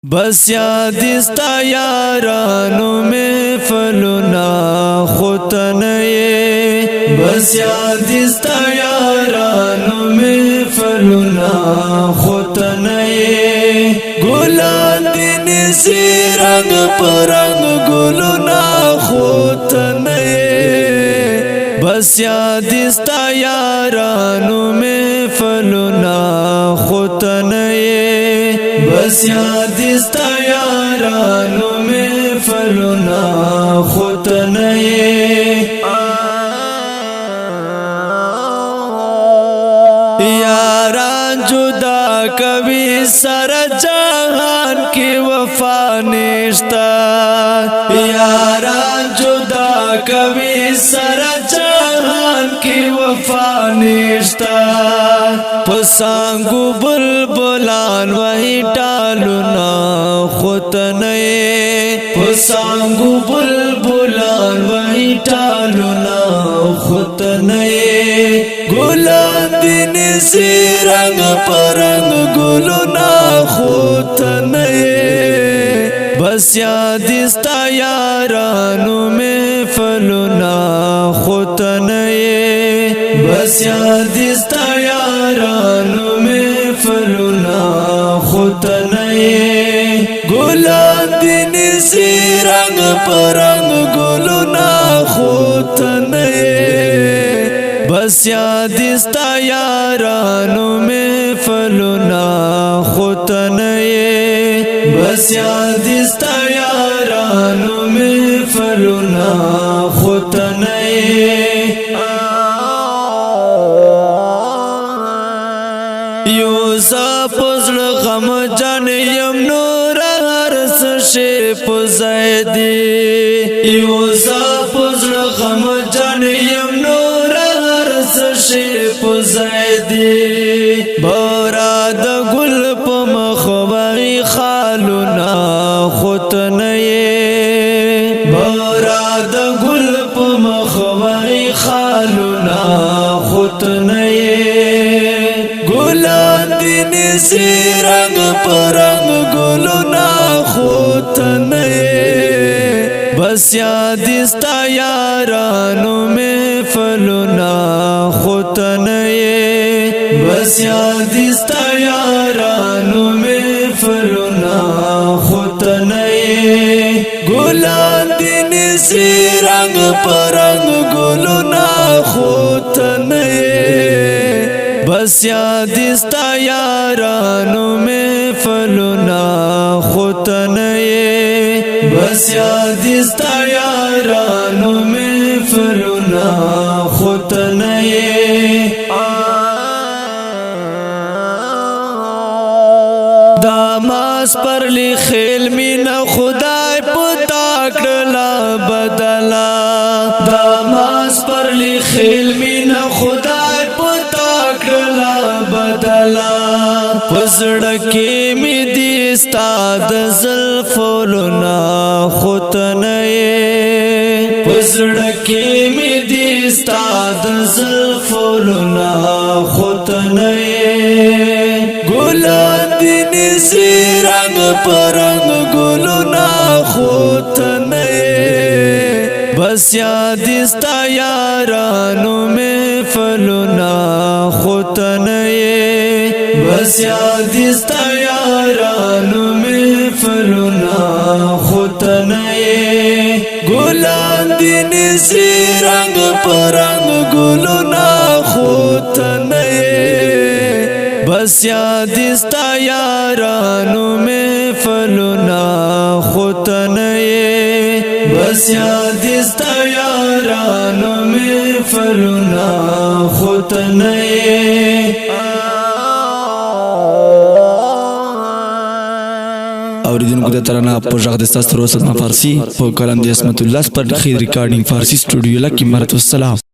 بس یادستا یارانو محفلنا خطنئے بس یادستا یارانو محفلنا خطنئے گلان دین سی رنگ پرنگ گلنا خطنئے بس یادستا یارانو محفلنا خطنئے بس یادستا یارانو محفلنا خطنئے یاران جدا کبھی سر جہان کی وفا نشتا یاران جدا کبھی سر جہان کی وفا نشتا پسانگو بلبلان وہی ٹالنا خطنئے پسانگو بلبلان وہی ٹالنا خطنئے گلان دین سی رنگ پرنگ گلنا خطنئے بس یادستا یارانو محفلنا خطنئے بس یادستا یارانو محفلنا خطنئے گلان دین سی رنگ پرنگ گلنا خطنئے بس یادستا یارانو محفلنا خطنئے بس یادستا یارانو محفلنا خطنئے یوزا پزل غم جان یم نور هرس شیپ زیدی یوزا پزل غم جان یم نور هرس شیپ زیدی بورا د گل په مخوی خالنا خطنئے بورا د گل په مخوی خالنا خطنئے گلان دین سی رنگ پرنگ گلنا خطنئے بس یادستا یارانو محفلنا خطنئے بس یادستا یارانو محفلنا خطنئے گلان دین سی رنگ پرنگ گلنا خطنئے بس یادستا یارانو محفلنا خطنئے بس یادستا یارانو محفلنا خطنئے داماس پر لی خیل مینا خدای پتا کړلا بدلا داماس پر لی خیل مینا خدای پتا کړلا بدلا پسړکی می دی استاد زلفولنا خطنئے پسړکی می دی استاد زلفولنا خطنئے گلان دین سی رنگ پرنگ گلنا خطنئے بس یادستا یارانو محفلنا خطنئے بس یادستا یارانو محفلنا خطنئے گلان دین سی رنگ پرنگ گلنا خطنئے بس یادستا یارانو محفلنا خطنئے بس یادستا یارانو محفلنا خطنئے اوریدونکو د ترانه په ژغ د ستاسو سره فارسی په کلام د اسمت الله پر خیر ریکارډینګ فارسی سټوډیو لکه مرت والسلام.